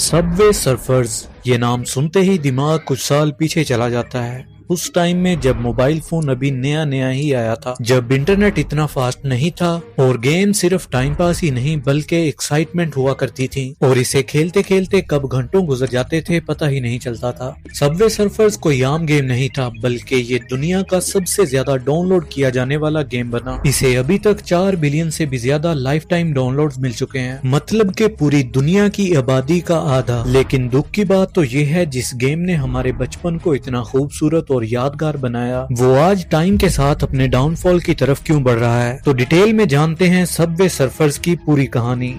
Subway surfers ये नाम सुनते ही दिमाग कुछ साल पीछे चला जाता है। उस टाइम में जब मोबाइल फोन अभी नया नया ही आया था, जब इंटरनेट इतना फास्ट नहीं था और गेम सिर्फ टाइम पास ही नहीं बल्कि एक्साइटमेंट हुआ करती थी और इसे खेलते खेलते कब घंटों गुजर जाते थे पता ही नहीं चलता था। सबवे सर्फर्स कोई आम गेम नहीं था बल्कि ये दुनिया का सबसे ज्यादा डाउनलोड किया जाने वाला गेम बना। इसे अभी तक 4 बिलियन से भी ज्यादा लाइफ टाइम डाउनलोड्स मिल चुके हैं, मतलब के पूरी दुनिया की आबादी का आधा। लेकिन दुख की बात तो ये है, जिस गेम ने हमारे बचपन को इतना खूबसूरत और यादगार बनाया वो आज टाइम के साथ अपने डाउनफॉल की तरफ क्यों बढ़ रहा है। तो डिटेल में जानते हैं सबवे सर्फर्स की पूरी कहानी।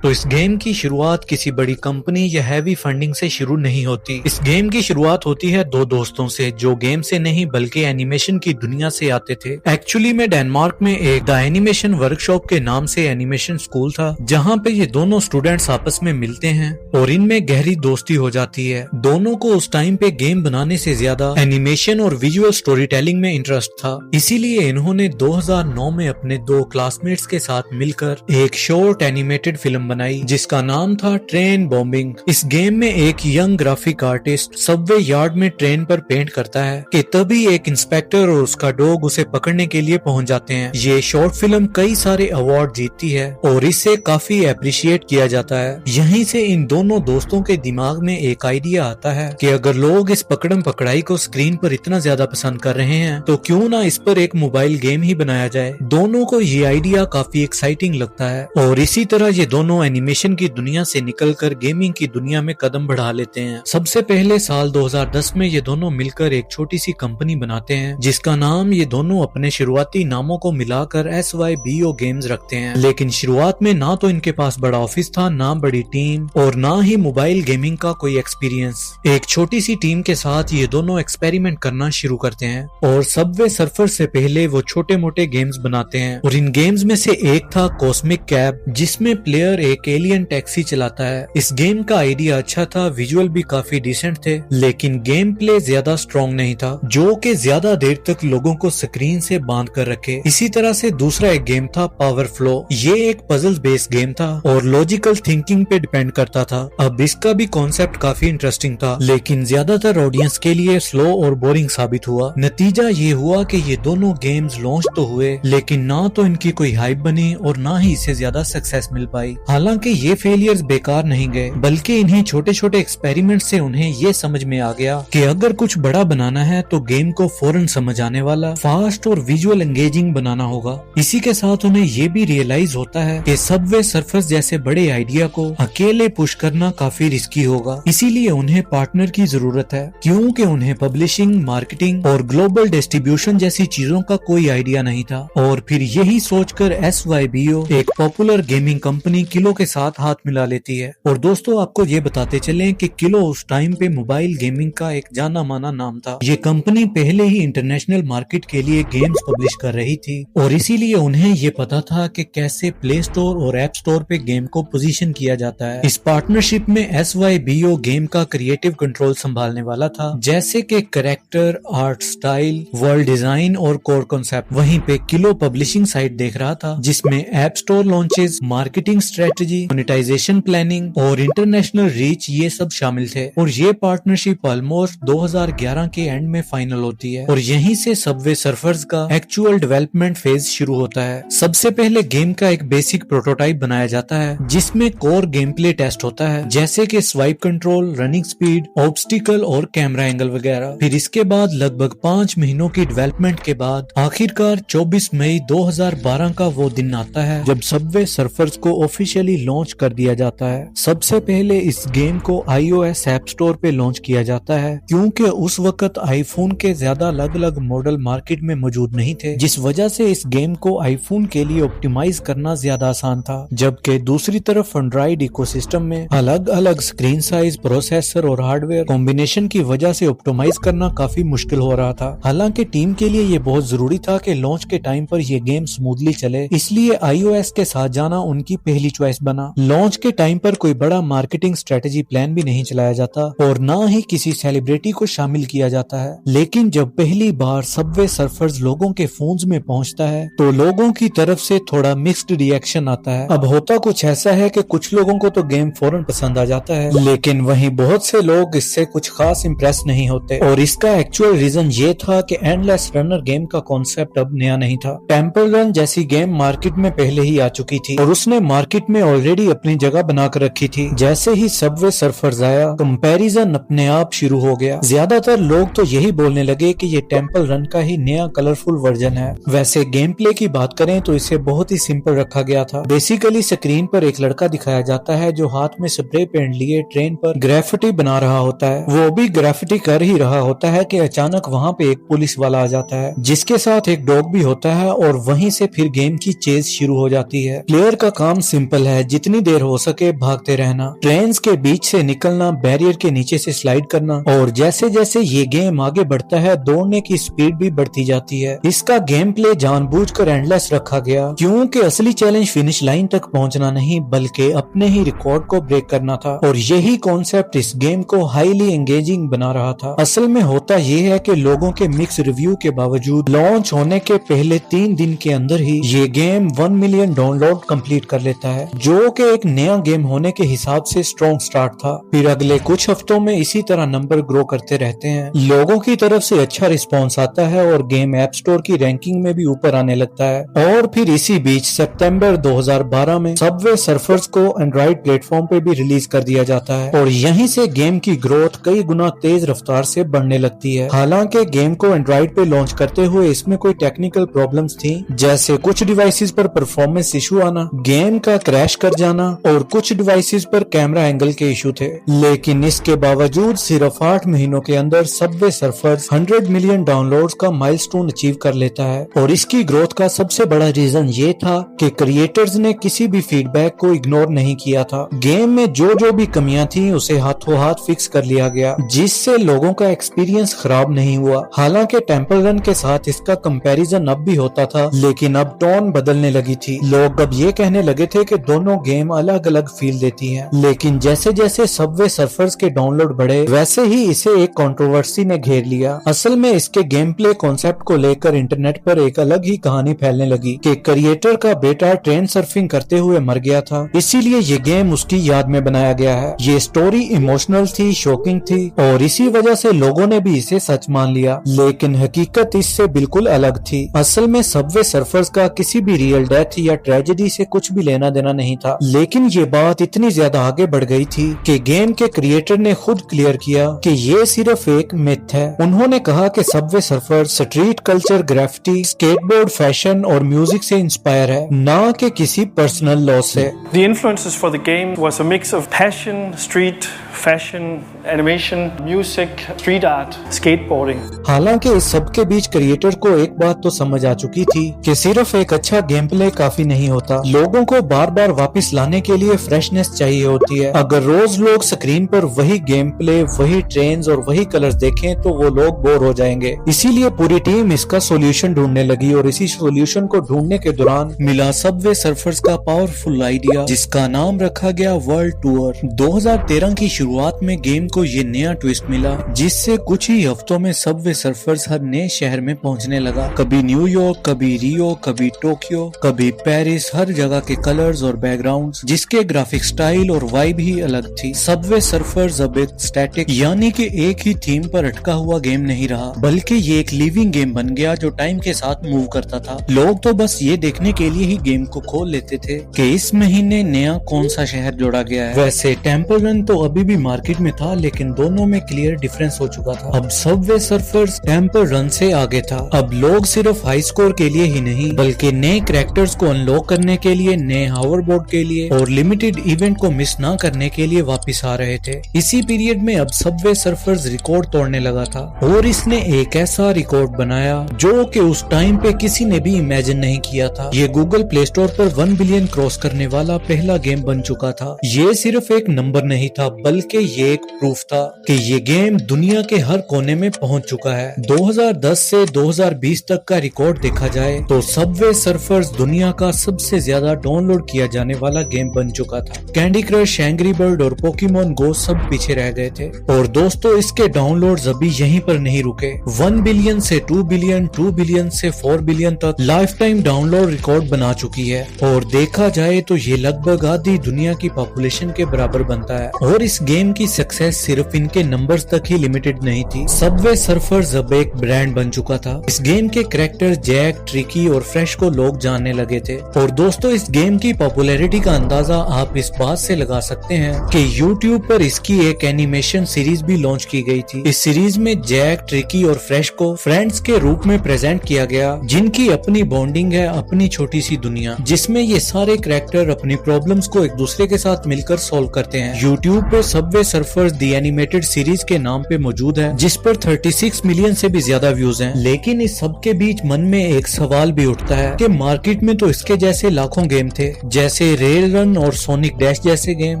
तो इस गेम की शुरुआत किसी बड़ी कंपनी या हैवी फंडिंग से शुरू नहीं होती। इस गेम की शुरुआत होती है दो दोस्तों से जो गेम से नहीं बल्कि एनिमेशन की दुनिया से आते थे। एक्चुअली में डेनमार्क में एक द एनिमेशन वर्कशॉप के नाम से एनिमेशन स्कूल था, जहाँ पे ये दोनों स्टूडेंट्स आपस में मिलते हैं और इनमें गहरी दोस्ती हो जाती है। दोनों को उस टाइम पे गेम बनाने से ज्यादा एनिमेशन और विजुअल स्टोरी टेलिंग में इंटरेस्ट था, इसीलिए इन्होंने 2009 में अपने दो क्लासमेट्स के साथ मिलकर एक शॉर्ट एनिमेटेड फिल्म बनाई जिसका नाम था ट्रेन बॉम्बिंग। इस गेम में एक young graphic artist Subway yard में ट्रेन पर पेंट करता है कि तभी एक इंस्पेक्टर और उसका डॉग उसे पकड़ने के लिए पहुंच जाते हैं। ये शॉर्ट फिल्म कई सारे अवार्ड जीतती है और इसे काफी अप्रिशिएट किया जाता है। यहीं से इन दोनों दोस्तों के दिमाग में एक आइडिया आता है कि अगर लोग इस पकड़म पकड़ाई को स्क्रीन पर इतना ज्यादा पसंद कर रहे हैं तो क्यों ना इस पर एक मोबाइल गेम ही बनाया जाए। दोनों को ये आइडिया काफी एक्साइटिंग लगता है और इसी तरह ये दोनों एनिमेशन की दुनिया से निकलकर गेमिंग की दुनिया में कदम बढ़ा लेते हैं। सबसे पहले साल 2010 में ये दोनों मिलकर एक छोटी सी कंपनी बनाते हैं जिसका नाम ये दोनों अपने शुरुआती नामों को मिलाकर SYBO गेम्स रखते हैं। लेकिन शुरुआत में ना तो इनके पास बड़ा ऑफिस था, ना बड़ी टीम और ना ही मोबाइल गेमिंग का कोई एक्सपीरियंस। एक छोटी सी टीम के साथ ये दोनों एक्सपेरिमेंट करना शुरू करते हैं और सबवे सर्फर से पहले वो छोटे मोटे गेम्स बनाते हैं और इन गेम्स में से एक था कॉस्मिक कैब, जिसमें प्लेयर एक एलियन टैक्सी चलाता है। इस गेम का आइडिया अच्छा था, विजुअल भी काफी डिसेंट थे, लेकिन गेम प्ले ज्यादा स्ट्रॉन्ग नहीं था जो कि ज्यादा देर तक लोगों को स्क्रीन से बांध कर रखे। इसी तरह से दूसरा एक गेम था पावर फ्लो। ये एक पजल बेस्ड गेम था और लॉजिकल थिंकिंग पे डिपेंड करता था। अब इसका भी कॉन्सेप्ट काफी इंटरेस्टिंग था, लेकिन ज्यादातर ऑडियंस के लिए स्लो और बोरिंग साबित हुआ। नतीजा ये हुआ कि ये दोनों गेम्स लॉन्च तो हुए लेकिन ना तो इनकी कोई हाइप बनी और ना ही इसे ज्यादा सक्सेस मिल पाई। हालांकि ये फेलियर्स बेकार नहीं गए बल्कि इन्हीं छोटे छोटे एक्सपेरिमेंट से उन्हें ये समझ में आ गया कि अगर कुछ बड़ा बनाना है तो गेम को फौरन समझ आने वाला, फास्ट और विजुअल एंगेजिंग बनाना होगा। इसी के साथ उन्हें ये भी रियलाइज होता है कि सबवे सर्फर्स जैसे बड़े आइडिया को अकेले पुश करना काफी रिस्की होगा, इसीलिए उन्हें पार्टनर की जरूरत है, क्योंकि उन्हें पब्लिशिंग, मार्केटिंग और ग्लोबल डिस्ट्रीब्यूशन जैसी चीजों का कोई आइडिया नहीं था। और फिर यही सोचकर SYBO एक पॉपुलर गेमिंग कंपनी किलो के साथ हाथ मिला लेती है। और दोस्तों आपको ये बताते चलें कि किलो उस टाइम पे मोबाइल गेमिंग का एक जाना माना नाम था। ये कंपनी पहले ही इंटरनेशनल मार्केट के लिए गेम्स पब्लिश कर रही थी और इसीलिए उन्हें ये पता था कि कैसे प्ले स्टोर और ऐप स्टोर पे गेम को पोजीशन किया जाता है। इस पार्टनरशिप में SYBO गेम का क्रिएटिव कंट्रोल संभालने वाला था, जैसे कि character, art style, world design और कोर कॉन्सेप्ट। वहीं पे किलो पब्लिशिंग साइट देख रहा था जिसमें app store launches, marketing strategy, monetisation planning और इंटरनेशनल रीच ये सब शामिल थे। और ये पार्टनरशिप ऑलमोस्ट 2011 के एंड में फाइनल होती है और यहीं से सबवे सर्फर्स का एक्चुअल डेवलपमेंट फेज शुरू होता है। सबसे पहले गेम का एक बेसिक प्रोटोटाइप बनाया जाता है जिसमें कोर गेम प्ले टेस्ट होता है, जैसे कि swipe control, running speed, obstacle और कैमरा एंगल वगैरह। फिर इसके बाद लगभग 5 महीनों की डेवलपमेंट के बाद आखिरकार 24 मई 2012 का वो दिन आता है जब सबवे सर्फर्स को ऑफिशियली लॉन्च कर दिया जाता है। सबसे पहले इस गेम को iOS ऐप स्टोर पे लॉन्च किया जाता है क्योंकि उस वक्त आईफोन के ज्यादा अलग अलग मॉडल मार्केट में मौजूद नहीं थे, जिस वजह से इस गेम को आईफोन के लिए ऑप्टिमाइज करना ज्यादा आसान था। जबकि दूसरी तरफ एंड्रॉइड इकोसिस्टम में अलग अलग स्क्रीन साइज, प्रोसेसर और हार्डवेयर कॉम्बिनेशन की वजह से ऑप्टिमाइज करना काफी मुश्किल हो रहा था। हालांकि टीम के लिए ये बहुत जरूरी था कि लॉन्च के टाइम पर यह गेम स्मूथली चले, इसलिए iOS के साथ जाना उनकी पहली चॉइस बना। लॉन्च के टाइम पर कोई बड़ा मार्केटिंग स्ट्रेटेजी प्लान भी नहीं चलाया जाता और ना ही किसी सेलिब्रिटी को शामिल किया जाता है, लेकिन जब पहली बार सबवे सर्फर्स लोगों के फोन्स में पहुंचता है तो लोगों की तरफ से थोड़ा मिक्स्ड रिएक्शन आता है। अब होता कुछ ऐसा है कि कुछ लोगों को तो गेम फौरन पसंद आ जाता है, लेकिन वहीं बहुत से लोग इससे कुछ खास इम्प्रेस नहीं होते और इसका एक्चुअल रीजन ये था कि एंडलेस रनर गेम का कॉन्सेप्ट अब नया नहीं था। टेम्पल रन जैसी गेम मार्केट में पहले ही आ चुकी थी और उसने मार्केट में ऑलरेडी अपनी जगह बनाकर रखी थी। जैसे ही सबवे सर्फर्स आया, कंपैरिजन अपने आप शुरू हो गया। ज्यादातर लोग तो यही बोलने लगे कि ये टेम्पल रन का ही नया कलरफुल वर्जन है। वैसे गेम प्ले की बात करें तो इसे बहुत ही सिंपल रखा गया था। बेसिकली स्क्रीन पर एक लड़का दिखाया जाता है जो हाथ में स्प्रे पेंट लिए ट्रेन पर ग्रेफिटी बना रहा होता है। वो भी ग्रेफिटी कर ही रहा होता है कि अचानक वहाँ पे एक पुलिस वाला आ जाता है जिसके साथ एक डॉग भी होता है और वहीं से फिर गेम की चेज शुरू हो जाती है। प्लेयर का काम सिंपल है, जितनी देर हो सके भागते रहना, ट्रेन के बीच से निकलना, बैरियर के नीचे से स्लाइड करना और जैसे जैसे ये गेम आगे बढ़ता है दौड़ने की स्पीड भी बढ़ती जाती है। इसका गेम प्ले जानबूझकर एंडलेस रखा गया क्योंकि असली चैलेंज फिनिश लाइन तक पहुंचना नहीं बल्कि अपने ही रिकॉर्ड को ब्रेक करना था और यही कॉन्सेप्ट इस गेम को हाईली एंगेजिंग बना रहा था। असल में होता ये है कि लोगों के मिक्स रिव्यू के बावजूद लॉन्च होने के पहले 3 दिन के अंदर ही ये गेम 1 मिलियन डाउनलोड कंप्लीट कर लेता है, जो कि एक नया गेम होने के हिसाब से स्ट्रॉन्ग स्टार्ट था। फिर अगले कुछ हफ्तों में इसी तरह नंबर ग्रो करते रहते हैं, लोगों की तरफ से अच्छा रिस्पॉन्स आता है और गेम ऐप स्टोर की रैंकिंग में भी ऊपर आने लगता है। और फिर इसी बीच सितंबर 2012 में सबवे सर्फर्स को एंड्रॉइड प्लेटफॉर्म पे भी रिलीज कर दिया जाता है और यहीं से गेम की ग्रोथ कई गुना तेज रफ्तार से बढ़ने लगती है। हालांकि गेम को एंड्रॉइड पे लॉन्च करते हुए इसमें कोई टेक्निकल प्रॉब्लम्स थी, जैसे कुछ डिवाइसेस पर परफॉर्मेंस इशू आना, गेम का क्रैश कर जाना और कुछ डिवाइसेस पर कैमरा एंगल के इशू थे। लेकिन इसके बावजूद सिर्फ 8 महीनों के अंदर सबवे सर्फर्स 100 मिलियन डाउनलोड्स का माइलस्टोन अचीव कर लेता है और इसकी ग्रोथ का सबसे बड़ा रीजन ये था कि क्रिएटर्स ने किसी भी फीडबैक को इग्नोर नहीं किया था। गेम में जो भी कमियां थी उसे हाथों हाथ फिक्स कर लिया गया, जिससे लोगों का एक्सपीरियंस खराब नहीं हुआ। हालांकि टेम्पल रन के साथ इसका कंपैरिजन अब भी होता था, लेकिन अब टोन बदलने लगी थी। लोग अब ये कहने लगे थे कि दोनों गेम अलग अलग फील देती हैं। लेकिन जैसे जैसे सबवे सर्फर्स के डाउनलोड बढ़े वैसे ही इसे एक कंट्रोवर्सी ने घेर लिया। असल में इसके गेम प्ले कॉन्सेप्ट को लेकर इंटरनेट पर एक अलग ही कहानी फैलने लगी कि क्रिएटर का बेटा ट्रेन सर्फिंग करते हुए मर गया था, इसीलिए ये गेम उसकी याद में बनाया गया है। ये स्टोरी इमोशनल थी, शॉकिंग थी और इसी वजह से लोगों ने भी इसे सच मान लिया। लेकिन हकीकत इससे बिल्कुल अलग थी। असल में सबवे सर्फर्स का किसी भी रियल डेथ या ट्रेजेडी से कुछ भी लेना देना नहीं था। लेकिन ये बात इतनी ज्यादा आगे बढ़ गई थी कि गेम के क्रिएटर ने खुद क्लियर किया कि ये सिर्फ एक मिथ है। उन्होंने कहा कि Subway surfer street culture, graffiti, skateboard, fashion और म्यूजिक से इंस्पायर है, ना कि किसी पर्सनल लॉ से। The influences for the game was a mix of passion, street, fashion, animation, music, street art, skateboarding. हालांकि इस सब के बीच क्रिएटर को एक बात तो समझ आ चुकी थी कि सिर्फ एक अच्छा गेम प्ले काफी नहीं होता, लोगों को बार बार वापस लाने के लिए फ्रेशनेस चाहिए होती है। अगर रोज लोग स्क्रीन पर वही गेम प्ले, वही ट्रेन्स और वही कलर्स देखें तो वो लोग बोर हो जाएंगे। इसीलिए पूरी टीम इसका सोल्यूशन ढूंढने लगी और इसी सोल्यूशन को ढूंढने के दौरान मिला सबवे सर्फर्स का पावरफुल आइडिया, जिसका नाम रखा गया वर्ल्ड टूर। 2013 की शुरुआत में गेम को ये नया ट्विस्ट मिला, जिससे कुछ ही हफ्तों में सबवे सर्फर्स हर नए शहर में पहुंचने लगा। कभी न्यूयॉर्क, कभी रियो, कभी टोक्यो, कभी पेरिस, हर जगह के कलर्स और बैकग्राउंड्स, जिसके ग्राफिक स्टाइल और वाइब ही अलग थी। सबवे सर्फर्स अब एक स्टैटिक यानी कि एक ही थीम पर अटका हुआ गेम नहीं रहा, बल्कि ये एक लिविंग गेम बन गया जो टाइम के साथ मूव करता था। लोग तो बस ये देखने के लिए ही गेम को खोल लेते थे कि इस महीने नया कौन सा शहर जोड़ा गया है। वैसे टेम्पल रन तो अभी भी मार्केट में था, लेकिन दोनों में क्लियर डिफरेंस हो चुका था। अब सबवे सर्फर्स टेम्पल रन से आगे था। अब लोग सिर्फ हाई स्कोर के लिए ही नहीं बल्कि नए कैरेक्टर्स को अनलॉक करने के लिए, नए हावरबोर्ड के लिए और लिमिटेड इवेंट को मिस ना करने के लिए वापस आ रहे थे। इसी पीरियड में अब सबवे सर्फर्स रिकॉर्ड तोड़ने लगा था और इसने एक ऐसा रिकॉर्ड बनाया जो कि उस टाइम पे किसी ने भी इमेजिन नहीं किया था। ये गूगल प्ले स्टोर पर 1 बिलियन क्रॉस करने वाला पहला गेम बन चुका था। ये सिर्फ एक नंबर नहीं था बल्कि बल्कि ये एक प्रूफ था कि ये गेम दुनिया के हर कोने में पहुंच चुका है। 2010 से 2020 तक का रिकॉर्ड देखा जाए तो सबवे सर्फर्स दुनिया का सबसे ज्यादा डाउनलोड किया जाने वाला गेम बन चुका था। कैंडी क्रश, एंग्री बर्ड और पोकेमॉन गो सब पीछे रह गए थे। और दोस्तों, इसके डाउनलोड्स अभी यहीं पर नहीं रुके। 1 बिलियन से 2 बिलियन, 2 बिलियन से 4 बिलियन तक लाइफ टाइम डाउनलोड रिकॉर्ड बना चुकी है। और देखा जाए तो ये लगभग आधी दुनिया की पॉपुलेशन के बराबर बनता है। और इस गेम की सक्सेस सिर्फ इनके नंबर्स तक ही लिमिटेड नहीं थी। सबवे सर्फर्स अब एक ब्रांड बन चुका था। इस गेम के कैरेक्टर जैक, ट्रिकी और फ्रेश को लोग जानने लगे थे। और दोस्तों, इस गेम की पॉपुलैरिटी का अंदाजा आप इस बात से लगा सकते हैं कि YouTube पर इसकी एक एनिमेशन सीरीज भी लॉन्च की गई थी। इस सीरीज में जैक, ट्रिकी और फ्रेश को फ्रेंड्स के रूप में प्रेजेंट किया गया, जिनकी अपनी बॉन्डिंग है, अपनी छोटी सी दुनिया, जिसमें ये सारे कैरेक्टर अपनी प्रॉब्लम्स को एक दूसरे के साथ मिलकर सॉल्व करते हैं। YouTube पे सबवे सर्फर्स दी एनिमेटेड सीरीज के नाम पे मौजूद है, जिस पर 36 मिलियन से भी ज्यादा व्यूज हैं। लेकिन इस सब के बीच मन में एक सवाल भी उठता है कि मार्केट में तो इसके जैसे लाखों गेम थे, जैसे रेल रन और सोनिक डैश जैसे गेम,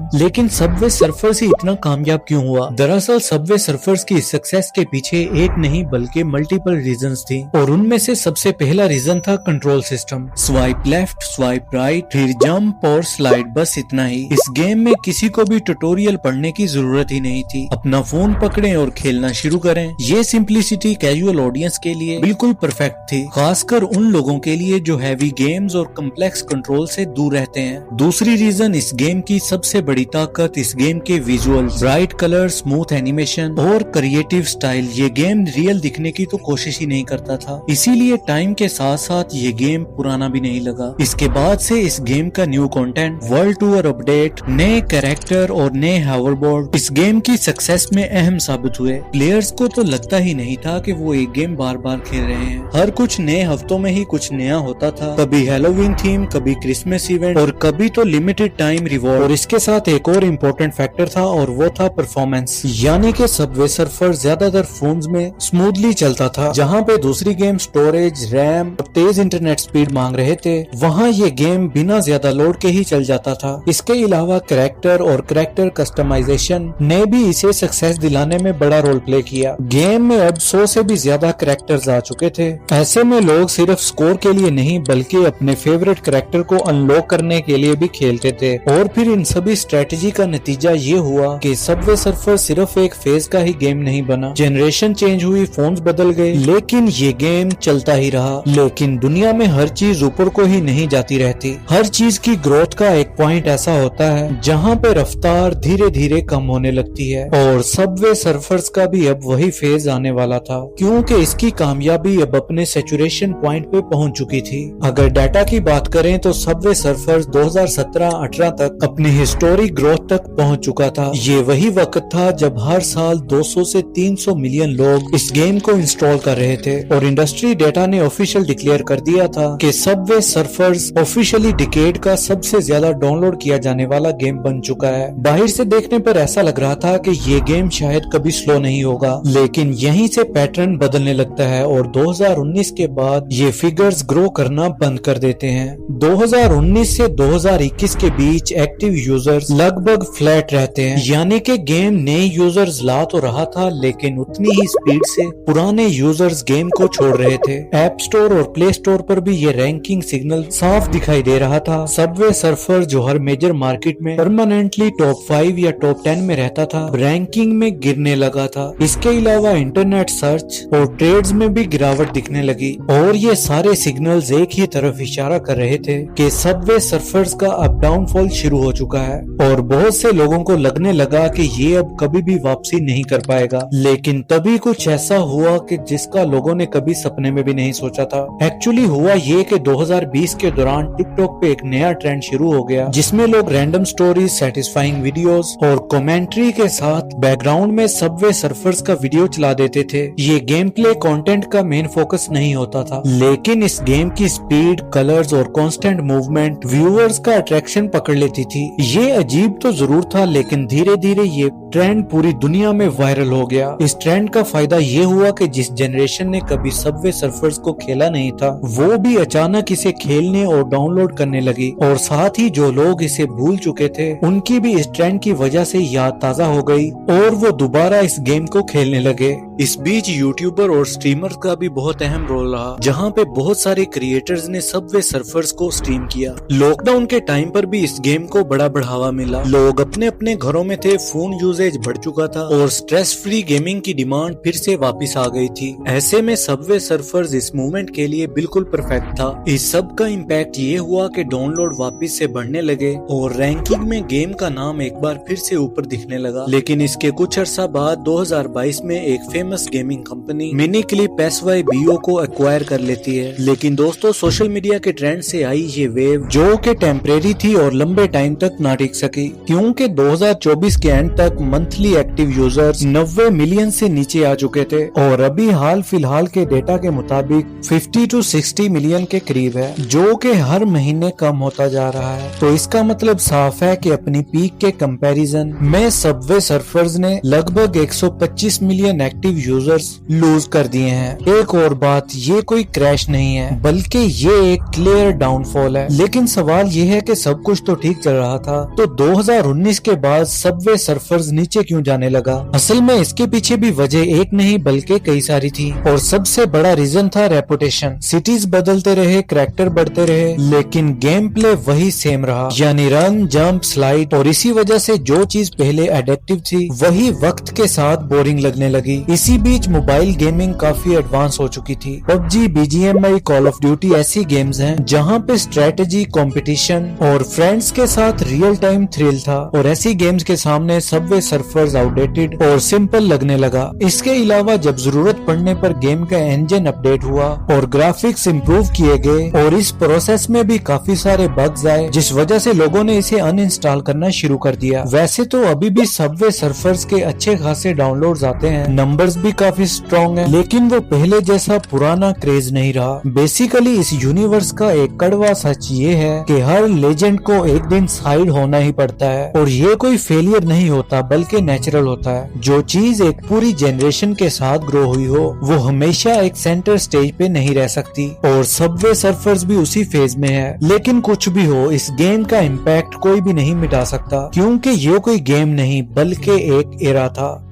लेकिन सबवे सर्फर्स ही इतना कामयाब क्यों हुआ? दरअसल सबवे सर्फर्स की सक्सेस के पीछे एक नहीं बल्कि मल्टीपल रीजंस थी। और उनमें से सबसे पहला रीजन था control system. Swipe left, swipe right, फिर जंप और स्लाइड, बस इतना ही। इस गेम में किसी को भी ट्यूटोरियल पढ़ने की जरूरत ही नहीं थी। अपना फोन पकड़ें और खेलना शुरू करें। ये सिंप्लिसिटी कैजुअल ऑडियंस के लिए बिल्कुल परफेक्ट थी, खासकर उन लोगों के लिए जो हैवी गेम्स और कम्प्लेक्स कंट्रोल से दूर रहते हैं। दूसरी रीजन, इस गेम की सबसे बड़ी ताकत इस गेम के visual, bright colour, smooth animation और क्रिएटिव स्टाइल। ये गेम रियल दिखने की तो कोशिश ही नहीं करता था, इसीलिए टाइम के साथ साथ ये गेम पुराना भी नहीं लगा। इसके बाद से इस गेम का new content, world tour update, नए कैरेक्टर और नए हावरबोर्ड इस गेम की सक्सेस में अहम साबित हुए। प्लेयर्स को तो लगता ही नहीं था कि वो एक गेम बार बार खेल रहे हैं। हर कुछ नए हफ्तों में ही कुछ नया होता था, कभी हैलोवीन थीम, कभी क्रिसमस इवेंट और कभी तो लिमिटेड टाइम रिवॉर्ड। और इसके साथ एक और इम्पोर्टेंट फैक्टर था और वो था परफॉर्मेंस, यानी कि सबवे सर्फर ज्यादातर फोन्स में स्मूथली चलता था। जहाँ पे दूसरी गेम स्टोरेज, रैम और तेज इंटरनेट स्पीड मांग रहे थे, वहाँ ये गेम बिना ज्यादा लोड के ही चल जाता था। इसके अलावा कैरेक्टर और कैरेक्टर कस्टमाइजेशन ने भी इसे सक्सेस दिलाने में बड़ा रोल प्ले किया। गेम में अब 100 से भी ज्यादा कैरेक्टर्स आ चुके थे। ऐसे में लोग सिर्फ स्कोर के लिए नहीं बल्कि अपने फेवरेट कैरेक्टर को अनलॉक करने के लिए भी खेलते थे। और फिर इन सभी स्ट्रेटेजी का नतीजा ये हुआ कि सबवे सर्फर सिर्फ एक फेज का ही गेम नहीं बना। जनरेशन चेंज हुई, फोन्स बदल गए, लेकिन ये गेम चलता ही रहा। लेकिन दुनिया में हर चीज ऊपर को ही नहीं जाती रहती। हर चीज की ग्रोथ का एक पॉइंट ऐसा होता है जहाँ पे रफ्तार धीरे धीरे कम होने लगती है। और सबवे सर्फर्स का भी अब वही फेज आने वाला था, क्योंकि इसकी कामयाबी अब अपने सैचुरेशन पॉइंट पे पहुंच चुकी थी। अगर डाटा की बात करें तो सबवे सर्फर्स 2017-18 तक अपनी हिस्टोरिक ग्रोथ तक पहुंच चुका था। ये वही वक्त था जब हर साल 200 से 300 मिलियन लोग इस गेम को इंस्टॉल कर रहे थे। और इंडस्ट्री डेटा ने ऑफिशियल डिक्लेयर कर दिया था कि सबवे सर्फर्स ऑफिशियली डिकेड का सबसे ज्यादा डाउनलोड किया जाने वाला गेम बन चुका है। बाहर से देखने पर ऐसा लग रहा था कि ये गेम शायद कभी स्लो नहीं होगा, लेकिन यहीं से पैटर्न बदलने लगता है और 2019 के बाद ये फिगर्स ग्रो करना बंद कर देते हैं। 2019 से 2021 के बीच एक्टिव यूजर्स लगभग फ्लैट रहते हैं, यानी कि गेम नए यूजर्स ला तो रहा था लेकिन उतनी ही स्पीड से पुराने यूजर्स गेम को छोड़ रहे थे। ऐप स्टोर और प्ले स्टोर पर भी ये रैंकिंग सिग्नल साफ दिखाई दे रहा था। सबवे सर्फर जो हर मेजर मार्केट में परमानेंटली टॉप 5 या टॉप 10 में रहता था, रैंकिंग में गिरने लगा था। इसके अलावा इंटरनेट सर्च और ट्रेड्स में भी गिरावट दिखने लगी। और ये सारे सिग्नल्स एक ही तरफ इशारा कर रहे थे कि सबवे सर्फर्स का अब डाउनफॉल शुरू हो चुका है। और बहुत से लोगों को लगने लगा कि ये अब कभी भी वापसी नहीं कर पाएगा। लेकिन तभी कुछ ऐसा हुआ कि जिसका लोगों ने कभी सपने में भी नहीं सोचा था। एक्चुअली हुआ ये कि 2020 के दौरान टिकटॉक पे एक नया ट्रेंड शुरू हो गया, जिसमें लोग रैंडम स्टोरीज, सैटिस्फाइंग वीडियोस और कमेंट्री के साथ बैकग्राउंड में सबवे सर्फर्स का वीडियो चला देते थे। ये गेम प्ले कंटेंट का मेन फोकस नहीं होता था, लेकिन इस गेम की स्पीड, कलर्स और कांस्टेंट मूवमेंट व्यूअर्स का अट्रैक्शन पकड़ लेती थी। ये अजीब तो जरूर था, लेकिन धीरे धीरे ये ट्रेंड पूरी दुनिया में वायरल हो गया। इस ट्रेंड का फायदा ये हुआ कि जिस जनरेशन ने कभी सबवे सर्फर्स को खेला नहीं था, वो भी अचानक इसे खेलने और डाउनलोड करने लगी। और साथ ही जो लोग इसे भूल चुके थे, उनकी भी इस ट्रेंड की वजह से याद ताजा हो गई और वो दोबारा इस गेम को खेलने लगे। इस बीच यूट्यूबर और स्ट्रीमर्स का भी बहुत अहम रोल रहा, जहाँ पे बहुत सारे क्रिएटर्स ने सबवे सर्फर्स को स्ट्रीम किया। लॉकडाउन के टाइम पर भी इस गेम को बड़ा बढ़ावा मिला। लोग अपने अपने घरों में थे, फोन यूजेज बढ़ चुका था और स्ट्रेस फ्री गेमिंग की डिमांड फिर से वापस आ गई थी। ऐसे में सबवे सर्फर्स इस मूवमेंट के लिए बिल्कुल परफेक्ट था। इस सब का इम्पैक्ट ये हुआ कि डाउनलोड वापस से बढ़ने लगे और रैंकिंग में गेम का नाम एक बार फिर से ऊपर दिखने लगा। लेकिन इसके कुछ अर्सा बाद 2022 में एक फेमस गेमिंग कंपनी मिनीक्लिप SYBO को एक्वायर कर लेती है। लेकिन दोस्तों, सोशल मीडिया के ट्रेंड से आई ये वेव जो कि टेम्परेरी थी और लंबे टाइम तक ना टिक सकी, क्योंकि 2024 के एंड तक मंथली एक्टिव यूजर्स 90 मिलियन से नीचे आ चुके थे और अभी हाल फिलहाल के डेटा के मुताबिक 50 to 60 मिलियन के करीब है, जो कि हर महीने कम होता जा रहा है। तो इसका मतलब साफ है कि अपनी पीक के कंपैरिजन में सबवे सर्फर्स ने लगभग 125 मिलियन एक्टिव यूजर्स लूज कर दिए हैं। एक और बात, ये कोई क्रैश नहीं है बल्कि ये एक क्लियर डाउनफॉल है। लेकिन सवाल ये है कि सब कुछ तो ठीक चल रहा था, तो 2019 के बाद सबवे सर्फर्स नीचे क्यों जाने लगा? असल में इसके पीछे भी वजह एक नहीं बल्कि कई सारी थी और सबसे बड़ा रीजन था रेपुटेशन। सिटीज बदलते रहे, कैरेक्टर बढ़ते रहे, लेकिन गेम प्ले वही सेम रहा, यानी रन, जंप, स्लाइड। और इसी वजह से जो चीज पहले एडिक्टिव थी वही वक्त के साथ बोरिंग लगने लगी। इसी बीच मोबाइल गेमिंग काफी एडवांस हो चुकी थी। PUBG, BGMI, call of duty ऐसी गेम्स हैं जहां पे स्ट्रेटेजी, कंपटीशन और फ्रेंड्स के साथ रियल टाइम थ्रिल था और ऐसी गेम्स के सामने सबवे सर्फर्स आउटडेटेड और सिंपल लगने लगा। इसके अलावा जब जरूरत पड़ने पर गेम का इंजन अपडेट हुआ और ग्राफिक्स इम्प्रूव किए गए और इस प्रोसेस में भी काफी सारे बग्स आए, जिस वजह से लोगों ने इसे अनइंस्टॉल करना शुरू कर दिया। वैसे तो अभी भी सबवे सर्फर्स के अच्छे खासे डाउनलोड्स आते हैं, नंबर्स भी काफी स्ट्रॉन्ग है, लेकिन वो पहले जैसा पुराना क्रेज नहीं रहा। बेसिकली इस यूनिवर्स का एक कड़वा सच ये है कि हर लेजेंड को एक दिन साइड होना ही पड़ता है और ये कोई फेलियर नहीं होता बल्कि नेचुरल होता है। जो चीज एक पूरी जनरेशन के साथ ग्रो हुई हो वो हमेशा एक सेंटर स्टेज पे नहीं रह सकती और सबवे सर्फर्स भी उसी फेज में है। लेकिन कुछ भी हो, इस गेम का इम्पैक्ट कोई भी नहीं मिटा सकता, क्योंकि ये कोई गेम नहीं बल्कि एक एरा था।